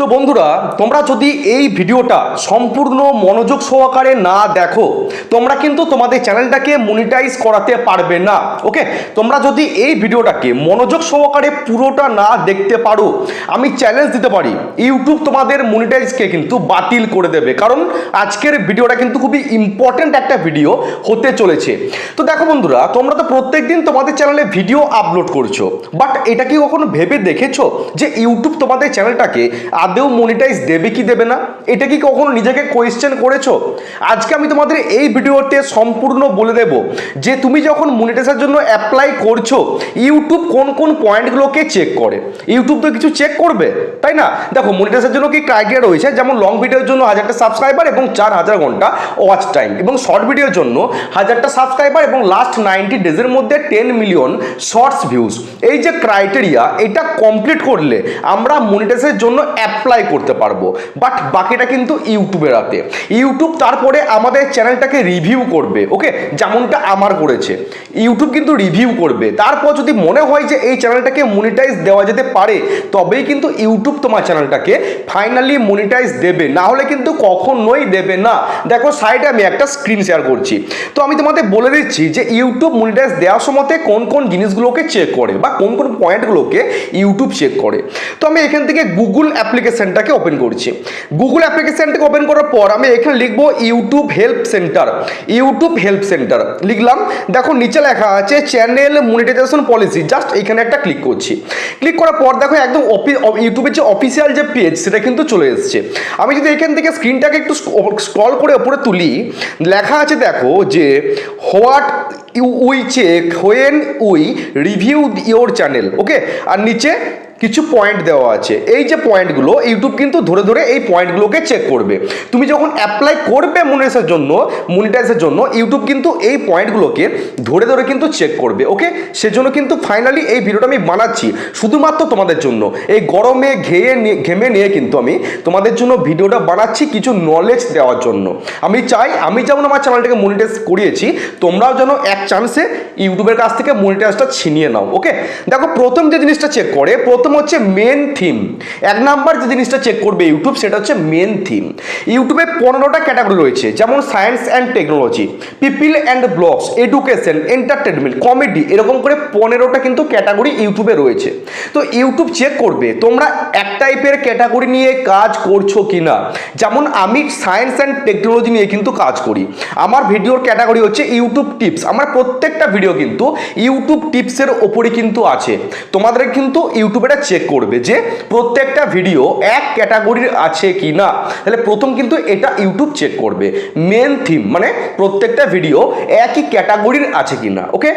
তো বন্ধুরা, তোমরা যদি এই ভিডিওটা সম্পূর্ণ মনোযোগ সহকারে না দেখো, তোমরা কিন্তু তোমাদের চ্যানেলটাকে মনিটাইজ করাতে পারবে না। ওকে, তোমরা যদি এই ভিডিওটাকে মনোযোগ সহকারে পুরোটা না দেখতে পারো, আমি চ্যালেঞ্জ দিতে পারি ইউটিউব তোমাদের মনিটাইজকে কিন্তু বাতিল করে দেবে। কারণ আজকের ভিডিওটা কিন্তু খুবই ইম্পর্টেন্ট একটা ভিডিও হতে চলেছে। তো দেখো বন্ধুরা, তোমরা তো প্রত্যেকদিন তোমাদের চ্যানেলে ভিডিও আপলোড করছো, বাট এটা কি কখনো ভেবে দেখেছো যে ইউটিউব তোমাদের চ্যানেলটাকে আদেও মনিটাইজ দেবে কি দেবে না? এটা কি কখনো নিজেকে কোয়েশ্চেন করেছো? আজকে আমি তোমাদের এই ভিডিওতে সম্পূর্ণ বলে দেব যে তুমি যখন মনিটাইজের জন্য অ্যাপ্লাই করছো, ইউটিউব কোন কোন পয়েন্টগুলোকে চেক করে। ইউটিউব তো কিছু চেক করবে, তাই না? দেখো, মনিটাইজের জন্য কি ক্রাইটেরিয়া রয়েছে, যেমন লং ভিডিওর জন্য 1000টা সাবস্ক্রাইবার এবং 4000 ঘন্টা ওয়াচ টাইম, এবং শর্ট ভিডিওর জন্য 1000টা সাবস্ক্রাইবার এবং লাস্ট 90 ডেজের মধ্যে 10 মিলিয়ন শর্টস ভিউজ। এই যে ক্রাইটেরিয়া, এটা কমপ্লিট করলে আমরা মনিটাইজের জন্য অ্যাপ্লাই করতে পারবো। বাট বাকিটা কিন্তু ইউটিউবের হাতে। ইউটিউব তারপরে আমাদের চ্যানেলটাকে রিভিউ করবে। ওকে, যেমনটা আমার করেছে, ইউটিউব কিন্তু রিভিউ করবে। তারপর যদি মনে হয় যে এই চ্যানেলটাকে মনিটাইজ দেওয়া যেতে পারে, তবেই কিন্তু ইউটিউব তোমার চ্যানেলটাকে ফাইনালি মনিটাইজ দেবে, না হলে কিন্তু কখনোই দেবে না। দেখো, সাইডে আমি একটা স্ক্রিন শেয়ার করছি। তো আমি তোমাদের বলে দিচ্ছি যে ইউটিউব মনিটাইজ দেওয়ার সময় কোন কোন জিনিসগুলোকে চেক করে বা কোন কোন পয়েন্টগুলোকে ইউটিউব চেক করে। তো আমি এখান থেকে গুগল অ্যাপ্লিকেশনটাকে ওপেন করছি। গুগল অ্যাপ্লিকেশনটাকে ওপেন করার পর আমি এখানে লিখবো YouTube help centre. YouTube help centre লিখলাম। দেখো, নিচে লেখা আছে চ্যানেল মনিটাইজেশন পলিসি। জাস্ট এখানে একটা ক্লিক করছি। ক্লিক করার পর দেখো, একদম ইউটিউবের যে অফিসিয়াল যে পেজ, সেটা কিন্তু চলে এসছে। আমি যদি এখান থেকে স্ক্রিনটাকে একটু স্ক্রল করে উপরে তুলি, লেখা আছে দেখো যে what we check when we review your channel. Okay, আর নিচে কিছু পয়েন্ট দেওয়া আছে। এই যে পয়েন্টগুলো, ইউটিউব কিন্তু ধরে ধরে এই পয়েন্টগুলোকে চেক করবে। তুমি যখন অ্যাপ্লাই করবে মনিটাইজের জন্য, ইউটিউব কিন্তু এই পয়েন্টগুলোকে ধরে ধরে কিন্তু চেক করবে। ওকে, সেজন্য কিন্তু ফাইনালি এই ভিডিওটা আমি বানাচ্ছি শুধুমাত্র তোমাদের জন্য। এই গরমে ঘেমে নিয়ে কিন্তু আমি তোমাদের জন্য ভিডিওটা বানাচ্ছি কিছু নলেজ দেওয়ার জন্য। আমি যেমন আমার চ্যানেলটাকে মনিটাইজ করিয়েছি, তোমরাও যেন এক চান্সে ইউটিউবের কাছ থেকে মনিটাইজটা ছিনিয়ে নাও। ওকে, দেখো, প্রথম যে জিনিসটা চেক করে, প্রথম হচ্ছে মেন থিম। এক নাম্বার যে জিনিসটা চেক করবে ইউটিউব, সেটা হচ্ছে মেন থিম। ইউটিউবে 15টা ক্যাটাগরি রয়েছে, যেমন science and technology, people and blogs, education, entertainment, comedy, এরকম করে 15টা কিন্তু ক্যাটাগরি ইউটিউবে রয়েছে। তো ইউটিউব চেক করবে তোমরা এক টাইপের ক্যাটাগরি নিয়ে কাজ করছো কিনা। যেমন আমি সায়েন্স অ্যান্ড টেকনোলজি নিয়ে কিন্তু কাজ করি। আমার ভিডিওর ক্যাটাগরি হচ্ছে ইউটিউব টিপস। আমার প্রত্যেকটা ভিডিও কিন্তু ইউটিউব টিপসের ওপরে কিন্তু আছে। তোমাদের কিন্তু ইউটিউবে চেক করবে যে প্রত্যেকটা ভিডিও এক ক্যাটাগরির আছে কি না। তাহলে প্রথম কিন্তু এটা ইউটিউব চেক করবে, মেন থিম, মানে প্রত্যেকটা ভিডিও একই ক্যাটাগরির আছে কি না। ওকে,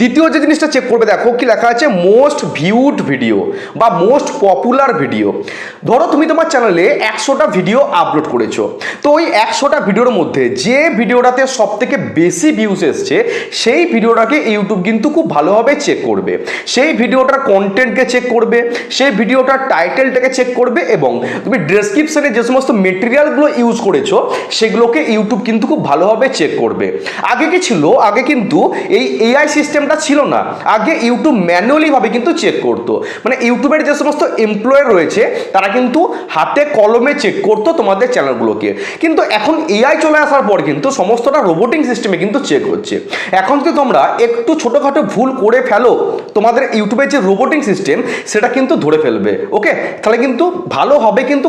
দ্বিতীয় যে জিনিসটা চেক করবে, দেখো কি লেখা আছে, মোস্ট ভিউড ভিডিও বা মোস্ট পপুলার ভিডিও। ধরো তুমি তোমার চ্যানেলে 100টা ভিডিও আপলোড করেছো, তো ওই 100টা ভিডিওর মধ্যে যে ভিডিওটাতে সব থেকে বেশি ভিউজ এসছে, সেই ভিডিওটাকে ইউটিউব কিন্তু খুব ভালোভাবে চেক করবে। সেই ভিডিওটার কন্টেন্টকে চেক করবে, সেই ভিডিওটার টাইটেলটাকে চেক করবে, এবং তুমি ডেসক্রিপশনে যে সমস্ত মেটেরিয়ালগুলো ইউজ করেছো, সেগুলোকে ইউটিউব কিন্তু খুব ভালোভাবে চেক করবে। আগে কি ছিল, আগে কিন্তু এই এআই সিস্টেমটা ছিল না। আগে ইউটিউব ম্যানুয়ালি ভাবে কিন্তু চেক করতো, মানে ইউটিউবের যে সমস্ত এমপ্লয়ার রয়েছে, তারা কিন্তু হাতে কলমে চেক করতো তোমাদের চ্যানেলগুলোকে। কিন্তু এখন এআই চলে আসার পর কিন্তু সমস্তটা রোবোটিক সিস্টেমে কিন্তু চেক হচ্ছে। এখন যদি তোমরা একটু ছোটোখাটো ভুল করে ফেলো, তোমাদের ইউটিউবের যে রোবোটিক সিস্টেম, সেটা কিন্তু ধরে ফেলবে। ওকে, তাহলে কিন্তু ভালোভাবে কিন্তু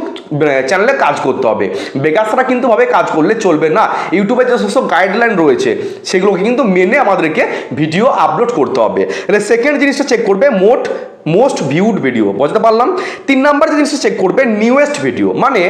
চ্যানেলে কাজ করতে হবে। বেকাররা কিন্তু ভাবে কাজ করলে চলবে না। ইউটিউবের যে সমস্ত গাইডলাইন রয়েছে, সেগুলোকে কিন্তু মেনে আমাদেরকে ভিডিও আপলোড করতে হবে। তাহলে সেকেন্ড জিনিসটা চেক করবে মোস্ট ভিউড ভিডিও, বুঝতে পারলাম। 3 নাম্বার যে জিনিসটা চেক করবে নিউয়েস্ট ভিডিও, মানে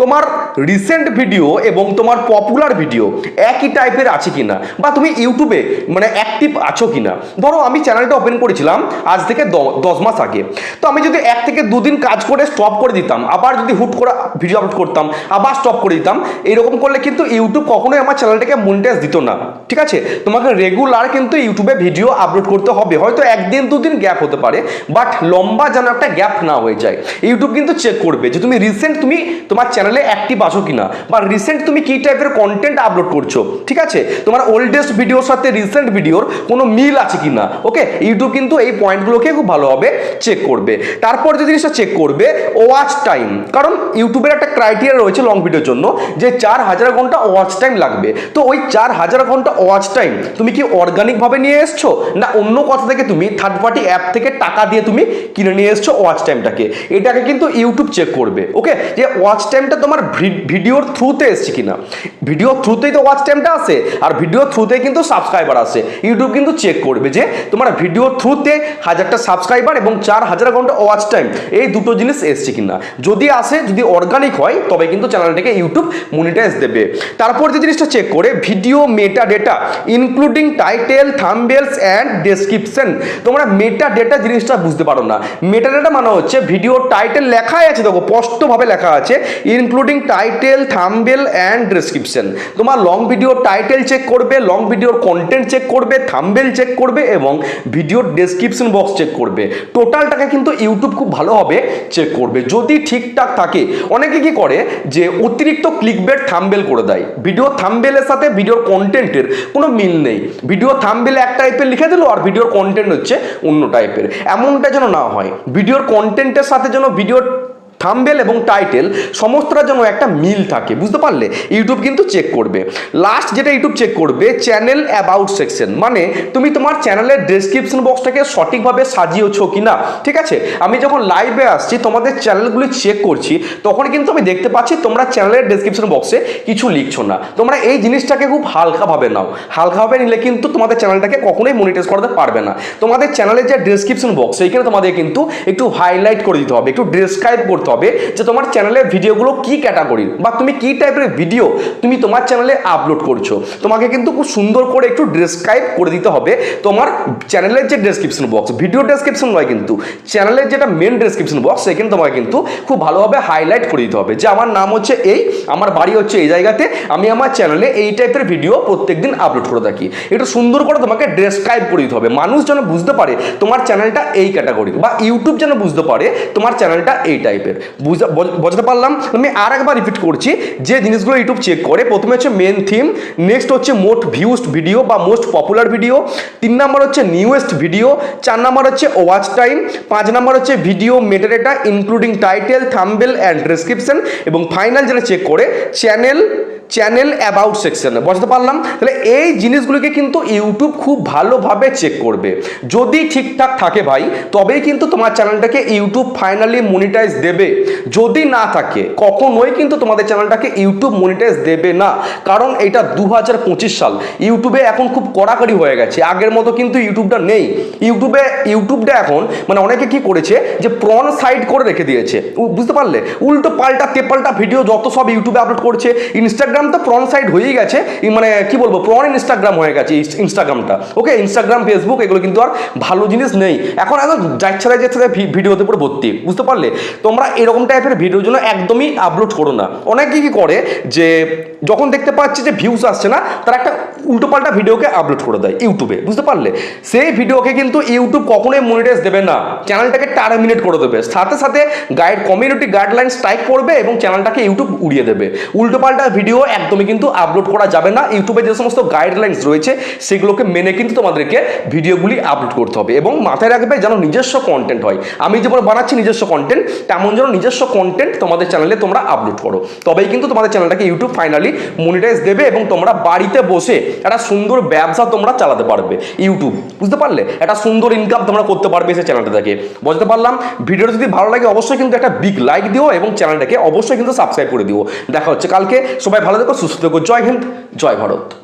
তোমার রিসেন্ট ভিডিও এবং তোমার পপুলার ভিডিও একই টাইপের আছে কিনা, বা তুমি ইউটিউবে মানে অ্যাক্টিভ আছো কিনা। ধরো আমি চ্যানেলটা ওপেন করেছিলাম আজ থেকে 10 মাস আগে, তো আমি যদি 1 থেকে 2 দিন কাজ করে স্টপ করে দিতাম, আবার যদি হুট করে ভিডিও আপলোড করতাম, আবার স্টপ করে দিতাম, এরকম করলে কিন্তু ইউটিউব কখনোই আমার চ্যানেলটাকে মনিটাইজ দিত না। ঠিক আছে, তোমাকে রেগুলার কিন্তু ইউটিউবে ভিডিও আপলোড করতে হবে। হয়তো 1 দিন 2 দিন গ্যাপ হতে পারে, বাট লম্বা যেন একটা গ্যাপ না হয়ে যায়। ইউটিউব কিন্তু চেক করবে যে তুমি রিসেন্ট তুমি তোমার চ্যানেলে অ্যাক্টিভ আছো কিনা, বা রিসেন্ট তুমি কি টাইপের কন্টেন্ট আপলোড করছো, ঠিক আছে, তোমার ওল্ডেস্ট ভিডিওর সাথে রিসেন্ট ভিডিওর কোনো মিল আছে কিনা। ওকে, ইউটিউব কিন্তু এই পয়েন্টগুলোকে খুব ভালোভাবে চেক করবে। তারপর যে জিনিসটা চেক করবে ওয়াচ টাইম, কারণ ইউটিউবের একটা ক্রাইটেরিয়া রয়েছে লং ভিডিওর জন্য যে 4000 ঘন্টা ওয়াচ টাইম লাগবে। তো ওই 4000 ঘন্টা ওয়াচ টাইম তুমি কি অর্গানিকভাবে নিয়ে এসছো, না অন্য কথা থেকে তুমি থার্ড পার্টি অ্যাপ থেকে টাকা দিয়ে তুমি কিনে নিয়ে এসছো ওয়াচ টাইমটাকে, এটাকে কিন্তু ইউটিউব চেক করবে। ওকে, যে ওয়াচ টাইমটা তোমার ভিডিওর থ্রুতে এসছে কিনা, ভিডিওর থ্রুতেই তো ওয়াচ টাইমটা আসে, আর ভিডিওর থ্রুতেই কিন্তু সাবস্ক্রাইবার আসে। ইউটিউব কিন্তু চেক করবে যে তোমার ভিডিওর থ্রুতে 1000টা সাবস্ক্রাইবার এবং 4000 ঘন্টা ওয়াচ টাইম, এই দুটো জিনিস এসছে কিনা। যদি আসে, যদি অর্গানিক হয়, তবে কিন্তু চ্যানেলটাকে ইউটিউব মনিটাইজ দেবে। তারপর যে জিনিসটা চেক করে video meta data including title, thumbnails and description. তোমরা মেটা ডেটা জিনিসটা বুঝতে পারো না। মেটা ডেটা মানে হচ্ছে ভিডিও টাইটেল লেখাই আছে, দেখো স্পষ্টভাবে লেখা আছে including title, thumbnail and description. তোমার লং ভিডিও টাইটেল চেক করবে, লং ভিডিওর কন্টেন্ট চেক করবে, থাম্বনেল চেক করবে এবং ভিডিওর ডেসক্রিপশন বক্স চেক করবে। টোটালটাকে কিন্তু ইউটিউব খুব ভালোভাবে চেক করবে। যদি ঠিকঠাক থাকে, অনেকে কি করে যে অতিরিক্ত ক্লিকবেট থাম্বনেল করে দেয়, ভিডিও থাম্বনেলের সাথে ভিডিওর কন্টেন্টের কোনো মিল নেই। ভিডিও থাম্বনেলে এক টাইপের লিখে দিল আর ভিডিওর কন্টেন্ট হচ্ছে অন্য টাইপের, এমনটা যেন না হয়। ভিডিওর কন্টেন্টের সাথে যেন ভিডিওর থাম্বনেল এবং টাইটেল সমস্তটা যেন একটা মিল থাকে, বুঝতে পারলে। ইউটিউব কিন্তু চেক করবে। লাস্ট যেটা ইউটিউব চেক করবে চ্যানেল অ্যাবাউট সেকশন, মানে তুমি তোমার চ্যানেলের ডেসক্রিপশন বক্সটাকে সঠিকভাবে সাজিয়েছো কিনা। ঠিক আছে, আমি যখন লাইভে আসছি তোমাদের চ্যানেলগুলি চেক করছি, তখন কিন্তু আমি দেখতে পাচ্ছি তোমরা চ্যানেলের ডেসক্রিপশন বক্সে কিছু লিখছো না। তোমরা এই জিনিসটাকে খুব হালকাভাবে নাও, হালকাভাবে নিলে কিন্তু তোমাদের চ্যানেলটাকে কখনোই মনিটাইজ করতে পারবে না। তোমাদের চ্যানেলের যে ডেসক্রিপশন বক্স, সেইখানে তোমাদের কিন্তু একটু হাইলাইট করে দিতে হবে, একটু ডেসক্রাইব করতে হবে যে তোমার চ্যানেলের ভিডিওগুলো কি ক্যাটাগরির বা তুমি কি টাইপের ভিডিও তুমি তোমার চ্যানেলে আপলোড করছো। তোমাকে কিন্তু খুব সুন্দর করে একটু ডেসক্রাইব করে দিতে হবে তোমার চ্যানেলের যে ডেসক্রিপশন বক্স, ভিডিও ডেসক্রিপশন নয় কিন্তু চ্যানেলের যেটা মেন ডেসক্রিপশন বক্স, সেখানে তোমাকে কিন্তু খুব ভালোভাবে হাইলাইট করে দিতে হবে যে আমার নাম হচ্ছে এই, আমার বাড়ি হচ্ছে এই জায়গাতে, আমি আমার চ্যানেলে এই টাইপের ভিডিও প্রত্যেকদিন আপলোড করে থাকি। একটু সুন্দর করে তোমাকে ডেসক্রাইব করে দিতে হবে, মানুষ যেন বুঝতে পারে তোমার চ্যানেলটা এই ক্যাটাগরির, বা ইউটিউব যেন বুঝতে পারে তোমার চ্যানেলটা এই টাইপের। বুঝতে পারলাম। আমি আর একবার রিপিট করছি যে জিনিসগুলো ইউটিউব চেক করে। প্রথমে হচ্ছে মেন থিম, নেক্সট হচ্ছে মোস্ট ভিউজড ভিডিও বা মোস্ট পপুলার ভিডিও, 3 নাম্বার হচ্ছে নিউয়েস্ট ভিডিও, 4 নাম্বার হচ্ছে ওয়াচ টাইম, 5 নাম্বার হচ্ছে video metadata including title, thumbnail and description, এবং ফাইনাল যেটা চেক করে চ্যানেল অ্যাবাউট সেকশন। বুঝতে পারলাম। তাহলে এই জিনিসগুলোকে কিন্তু ইউটিউব খুব ভালোভাবে চেক করবে। যদি ঠিকঠাক থাকে ভাই, তবেই কিন্তু তোমার চ্যানেলটাকে ইউটিউব ফাইনালি মনিটাইজ দেবে। যদি না থাকে, কখনোই কিন্তু তোমাদের চ্যানেলটাকে ইউটিউব মনিটাইজ দেবে না। কারণ এটা 2025 সাল, ইউটিউবে এখন খুব কড়াকড়ি হয়ে গেছে, আগের মতো কিন্তু ইউটিউবটা নেই। ইউটিউবটা এখন মানে অনেকে কি করেছে যে প্রন সাইড করে রেখে দিয়েছে, বুঝতে পারলে। উল্টো পাল্টা তেপাল্টা ভিডিও যত সব ইউটিউবে আপলোড করছে। ইনস্টাগ্রাম তো প্রন সাইড হয়েই গেছে, মানে কি বলবো, প্রন ইনস্টাগ্রাম হয়ে গেছে ইনস্টাগ্রামটা। ওকে, ইনস্টাগ্রাম, ফেসবুক এগুলো কিন্তু আর ভালো জিনিস নেই এখন, একদম যাচ্ছে ভিডিওতে পুরো ভর্তি, বুঝতে পারলে। তোমরা এরকম টাইপের ভিডিওর জন্য একদমই আপলোড করো না। অনেকে কি করে যে যখন দেখতে পাচ্ছে যে ভিউজ আসছে না, তারা একটা উল্টোপাল্টা ভিডিওকে আপলোড করে দেয় ইউটিউবে, বুঝতে পারলে। সেই ভিডিওকে কিন্তু ইউটিউব কখনোই মনিটাইজ দেবে না, চ্যানেলটাকে টার্মিনেট করে দেবে, সাথে সাথে কমিউনিটি গাইডলাইন স্ট্রাইক করবে এবং চ্যানেলটাকে ইউটিউব উড়িয়ে দেবে। উল্টোপাল্টা ভিডিও একদমই কিন্তু আপলোড করা যাবে না। ইউটিউবে যে সমস্ত গাইডলাইন্স রয়েছে সেগুলোকে মেনে কিন্তু তোমাদেরকে ভিডিওগুলি আপলোড করতে হবে, এবং মাথায় রাখবে যেন নিজস্ব কন্টেন্ট হয়। আমি যেমন বানাচ্ছি নিজস্ব কন্টেন্ট, তেমন যেন নিজস্ব কন্টেন্ট তোমাদের চ্যানেলে তোমরা আপলোড করো, তবেই কিন্তু তোমাদের চ্যানেলটাকে ইউটিউব ফাইনালি মনিটাইজ দেবে এবং তোমরা বাড়িতে বসে একটা সুন্দর ব্যবসা তোমরা চালাতে পারবে ইউটিউব, বুঝতে পারলে। একটা সুন্দর ইনকাম তোমরা করতে পারবে সেই চ্যানেলটা থেকে। বুঝতে পারলাম। ভিডিওটা যদি ভালো লাগে অবশ্যই কিন্তু একটা বিগ লাইক দিও এবং চ্যানেলটাকে অবশ্যই কিন্তু সাবস্ক্রাইব করে দিও। দেখা হচ্ছে কালকে। সবাই ভালো থেকো, সুস্থ থেকো। জয় হিন্দ, জয় ভারত।